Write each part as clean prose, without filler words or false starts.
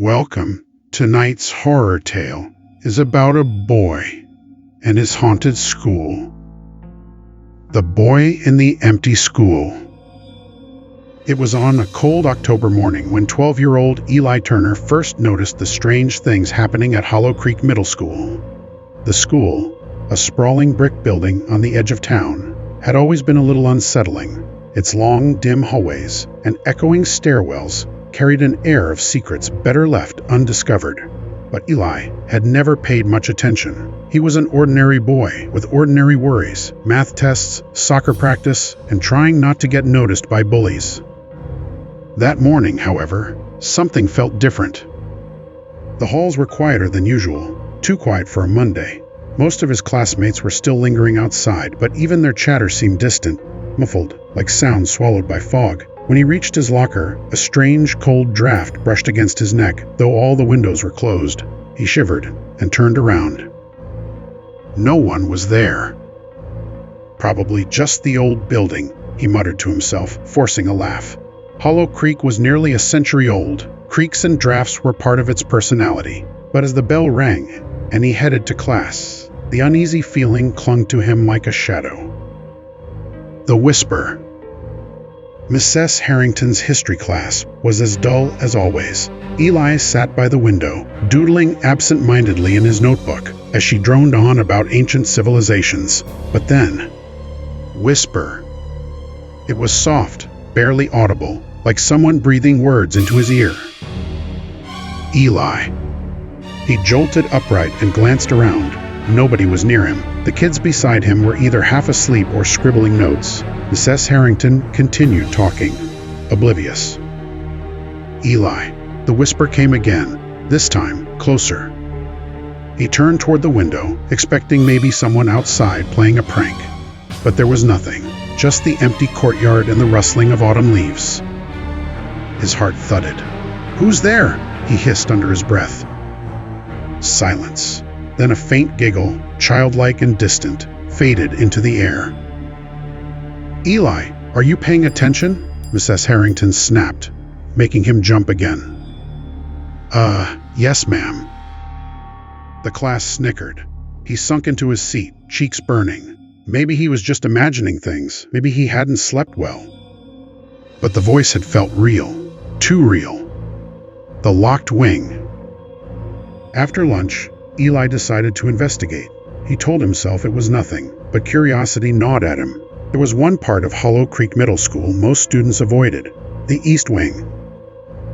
Welcome. Tonight's horror tale is about a boy and his haunted school. The Boy in the Empty School. It was on a cold October morning when 12-year-old Eli Turner first noticed the strange things happening at Hollow Creek Middle School. The school, a sprawling brick building on the edge of town, had always been a little unsettling. Its long, dim hallways and echoing stairwells carried an air of secrets better left undiscovered. But Eli had never paid much attention. He was an ordinary boy with ordinary worries, math tests, soccer practice, and trying not to get noticed by bullies. That morning, however, something felt different. The halls were quieter than usual, too quiet for a Monday. Most of his classmates were still lingering outside, but even their chatter seemed distant, muffled, like sounds swallowed by fog. When he reached his locker, a strange, cold draft brushed against his neck, though all the windows were closed. He shivered and turned around. No one was there. Probably just the old building, he muttered to himself, forcing a laugh. Hollow Creek was nearly a century old. Creaks and drafts were part of its personality. But as the bell rang and he headed to class, the uneasy feeling clung to him like a shadow. The whisper. Mrs. Harrington's history class was as dull as always. Eli sat by the window, doodling absent-mindedly in his notebook as she droned on about ancient civilizations. But then, whisper. It was soft, barely audible, like someone breathing words into his ear. Eli. He jolted upright and glanced around. Nobody was near him. The kids beside him were either half asleep or scribbling notes. Mrs. Harrington continued talking, oblivious. Eli. The whisper came again, this time closer. He turned toward the window, expecting maybe someone outside playing a prank. But there was nothing, just the empty courtyard and the rustling of autumn leaves. His heart thudded. "Who's there?" he hissed under his breath. Silence. Then a faint giggle, childlike and distant, faded into the air. "Eli, are you paying attention?" Mrs. Harrington snapped, making him jump again. Yes, ma'am." The class snickered. He sunk into his seat, cheeks burning. Maybe he was just imagining things. Maybe he hadn't slept well. But the voice had felt real. Too real. The locked wing. After lunch, Eli decided to investigate. He told himself it was nothing, but curiosity gnawed at him. There was one part of Hollow Creek Middle School most students avoided, the East Wing.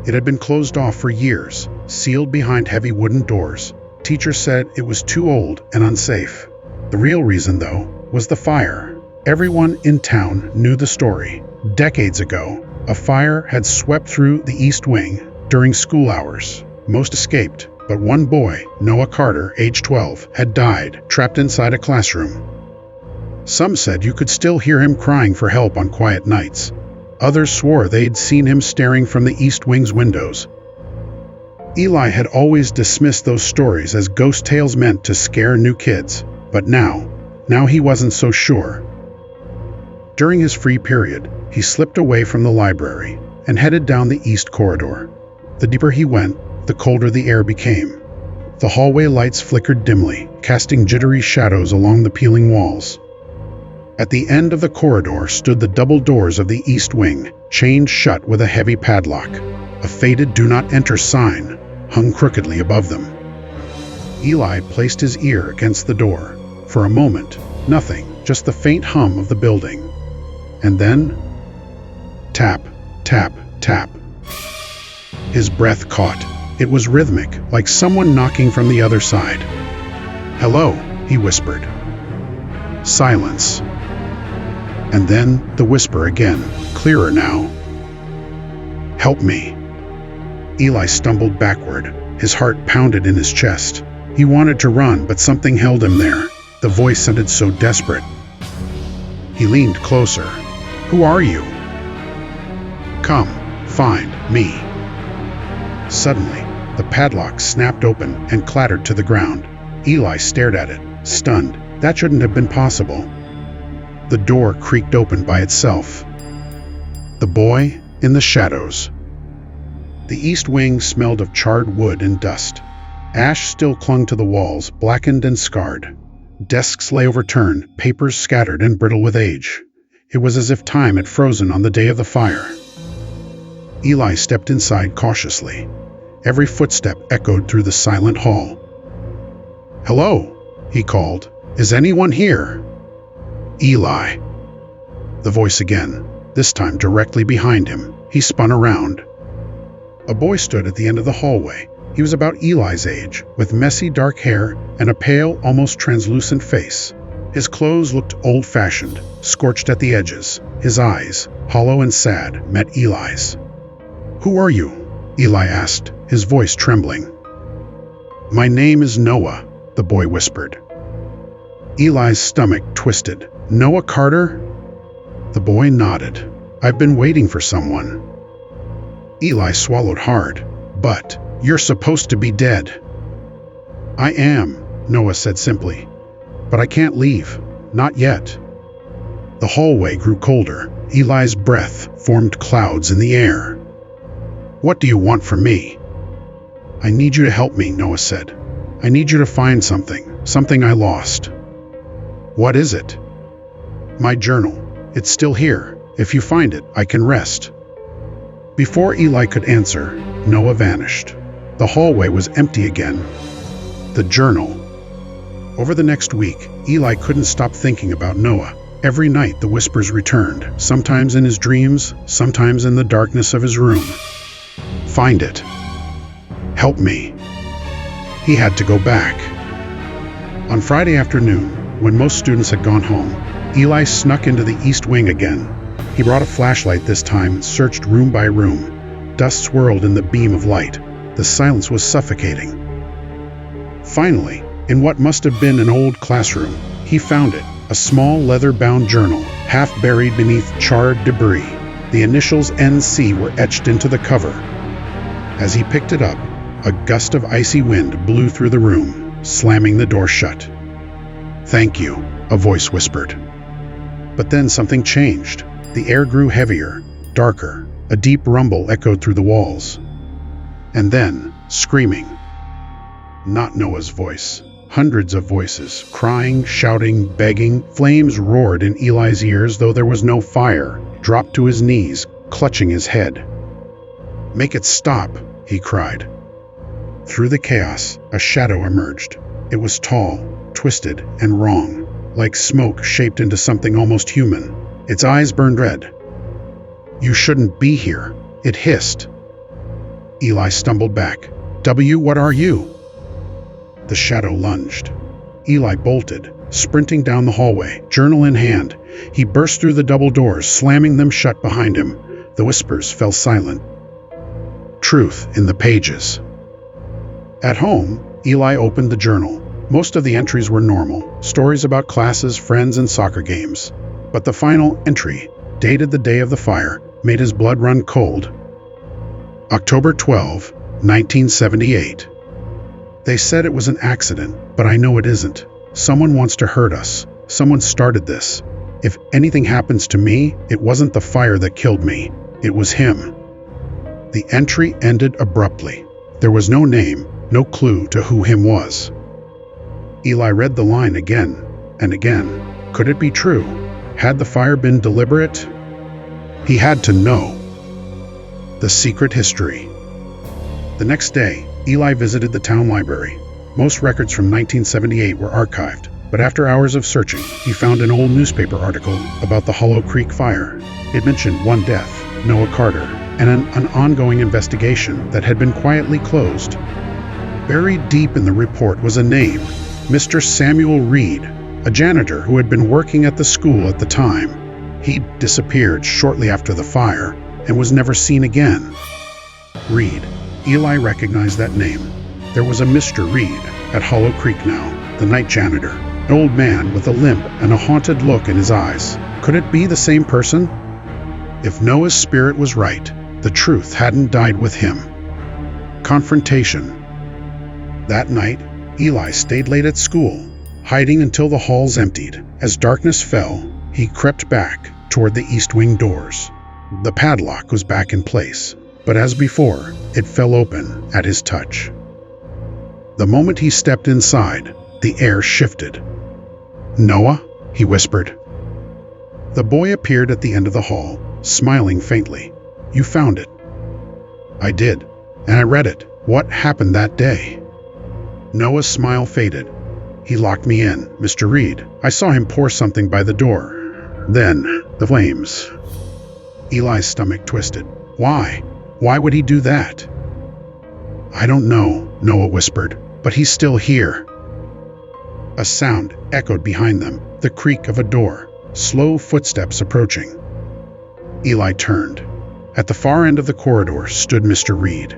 It had been closed off for years, sealed behind heavy wooden doors. Teachers said it was too old and unsafe. The real reason, though, was the fire. Everyone in town knew the story. Decades ago, a fire had swept through the East Wing during school hours. Most escaped, but one boy, Noah Carter, age 12, had died, trapped inside a classroom. Some said you could still hear him crying for help on quiet nights. Others swore they'd seen him staring from the East Wing's windows. Eli had always dismissed those stories as ghost tales meant to scare new kids, but now he wasn't so sure. During his free period, he slipped away from the library and headed down the east corridor. The deeper he went, the colder the air became. The hallway lights flickered dimly, casting jittery shadows along the peeling walls. At the end of the corridor stood the double doors of the East Wing, chained shut with a heavy padlock. A faded "Do Not Enter" sign hung crookedly above them. Eli placed his ear against the door. For a moment, nothing, just the faint hum of the building. And then, tap, tap, tap. His breath caught. It was rhythmic, like someone knocking from the other side. "Hello," he whispered. Silence. And then the whisper again, clearer now. "Help me." Eli stumbled backward. His heart pounded in his chest. He wanted to run, but something held him there. The voice sounded so desperate. He leaned closer. "Who are you?" "Come, find me." Suddenly, the padlock snapped open and clattered to the ground. Eli stared at it, stunned. That shouldn't have been possible. The door creaked open by itself. The boy in the shadows. The east wing smelled of charred wood and dust. Ash still clung to the walls, blackened and scarred. Desks lay overturned, papers scattered and brittle with age. It was as if time had frozen on the day of the fire. Eli stepped inside cautiously. Every footstep echoed through the silent hall. "Hello," he called. "Is anyone here?" "Eli." The voice again, this time directly behind him. He spun around. A boy stood at the end of the hallway. He was about Eli's age, with messy dark hair and a pale, almost translucent face. His clothes looked old-fashioned, scorched at the edges. His eyes, hollow and sad, met Eli's. "Who are you?" Eli asked, his voice trembling. "My name is Noah," the boy whispered. Eli's stomach twisted. "Noah Carter?" The boy nodded. "I've been waiting for someone." Eli swallowed hard. "But you're supposed to be dead." "I am," Noah said simply. "But I can't leave. Not yet." The hallway grew colder. Eli's breath formed clouds in the air. "What do you want from me?" "I need you to help me," Noah said. "I need you to find something I lost." "What is it?" "My journal. It's still here. If you find it, I can rest." Before Eli could answer, Noah vanished. The hallway was empty again. The journal. Over the next week, Eli couldn't stop thinking about Noah. Every night the whispers returned, sometimes in his dreams, sometimes in the darkness of his room. "Find it. Help me." He had to go back. On Friday afternoon, when most students had gone home, Eli snuck into the east wing again. He brought a flashlight this time and searched room by room. Dust swirled in the beam of light. The silence was suffocating. Finally, in what must have been an old classroom, he found it, a small leather-bound journal, half buried beneath charred debris. The initials NC were etched into the cover. As he picked it up, a gust of icy wind blew through the room, slamming the door shut. "Thank you," a voice whispered. But then something changed. The air grew heavier, darker. A deep rumble echoed through the walls. And then, screaming. Not Noah's voice. Hundreds of voices, crying, shouting, begging. Flames roared in Eli's ears, though there was no fire. Dropped to his knees, clutching his head. "Make it stop," he cried. Through the chaos, a shadow emerged. It was tall, twisted, and wrong, like smoke shaped into something almost human. Its eyes burned red. "You shouldn't be here," it hissed. Eli stumbled back. What are you?" The shadow lunged. Eli bolted, sprinting down the hallway, journal in hand. He burst through the double doors, slamming them shut behind him. The whispers fell silent. Truth in the pages. At home, Eli opened the journal. Most of the entries were normal, stories about classes, friends, and soccer games. But the final entry, dated the day of the fire, made his blood run cold. October 12, 1978. They said it was an accident, but I know it isn't. Someone wants to hurt us. Someone started this. If anything happens to me, it wasn't the fire that killed me. It was him. The entry ended abruptly. There was no name, no clue to who him was. Eli read the line again and again. Could it be true? Had the fire been deliberate? He had to know. The secret history. The next day, Eli visited the town library. Most records from 1978 were archived, but after hours of searching, he found an old newspaper article about the Hollow Creek fire. It mentioned one death, Noah Carter, and an ongoing investigation that had been quietly closed. Buried deep in the report was a name, Mr. Samuel Reed, a janitor who had been working at the school at the time. He disappeared shortly after the fire and was never seen again. Reed. Eli recognized that name. There was a Mr. Reed at Hollow Creek now, the night janitor, an old man with a limp and a haunted look in his eyes. Could it be the same person? If Noah's spirit was right, the truth hadn't died with him. Confrontation. That night, Eli stayed late at school, hiding until the halls emptied. As darkness fell, he crept back toward the east wing doors. The padlock was back in place. but as before, it fell open at his touch. The moment he stepped inside, the air shifted. "Noah?" he whispered. The boy appeared at the end of the hall, smiling faintly. "You found it." "I did, and I read it. What happened that day?" Noah's smile faded. "He locked me in, Mr. Reed. I saw him pour something by the door. Then, the flames." Eli's stomach twisted. "Why? Why would he do that?" "I don't know," Noah whispered, "but he's still here." A sound echoed behind them, the creak of a door, slow footsteps approaching. Eli turned. At the far end of the corridor stood Mr. Reed.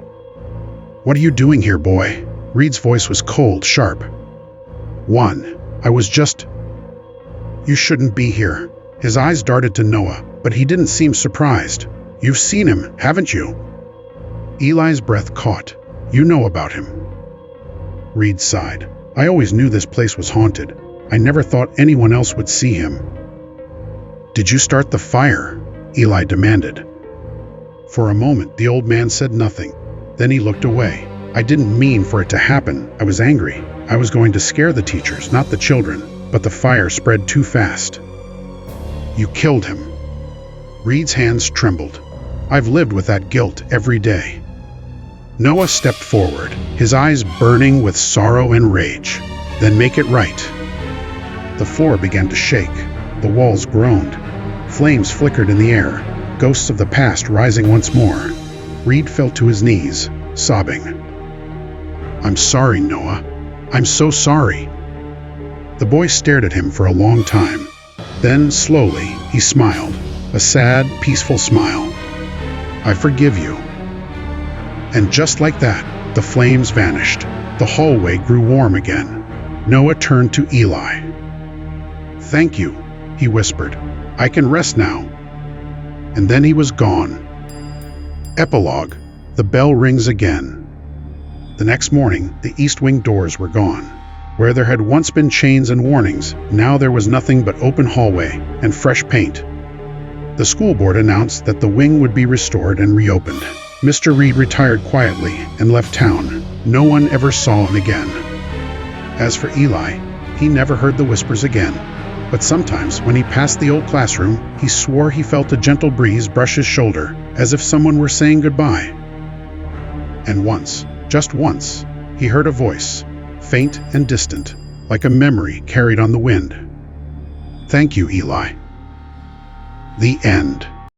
"What are you doing here, boy?" Reed's voice was cold, sharp. I was just... You shouldn't be here." His eyes darted to Noah, but he didn't seem surprised. "You've seen him, haven't you?" Eli's breath caught. "You know about him." Reed sighed. "I always knew this place was haunted. I never thought anyone else would see him." "Did you start the fire?" Eli demanded. For a moment, the old man said nothing. Then he looked away. "I didn't mean for it to happen. I was angry. I was going to scare the teachers, not the children, but the fire spread too fast." "You killed him." Reed's hands trembled. "I've lived with that guilt every day." Noah stepped forward, his eyes burning with sorrow and rage. "Then make it right." The floor began to shake. The walls groaned. Flames flickered in the air, ghosts of the past rising once more. Reed fell to his knees, sobbing. "I'm sorry, Noah. I'm so sorry." The boy stared at him for a long time. Then, slowly, he smiled, a sad, peaceful smile. "I forgive you." And just like that, the flames vanished. The hallway grew warm again. Noah turned to Eli. "Thank you," he whispered. "I can rest now." And then he was gone. Epilogue. The bell rings again. The next morning, the east wing doors were gone. Where there had once been chains and warnings, now there was nothing but open hallway and fresh paint. The school board announced that the wing would be restored and reopened. Mr. Reed retired quietly and left town. No one ever saw him again. As for Eli, he never heard the whispers again. But sometimes, when he passed the old classroom, he swore he felt a gentle breeze brush his shoulder, as if someone were saying goodbye. And once, just once, he heard a voice, faint and distant, like a memory carried on the wind. "Thank you, Eli." The end.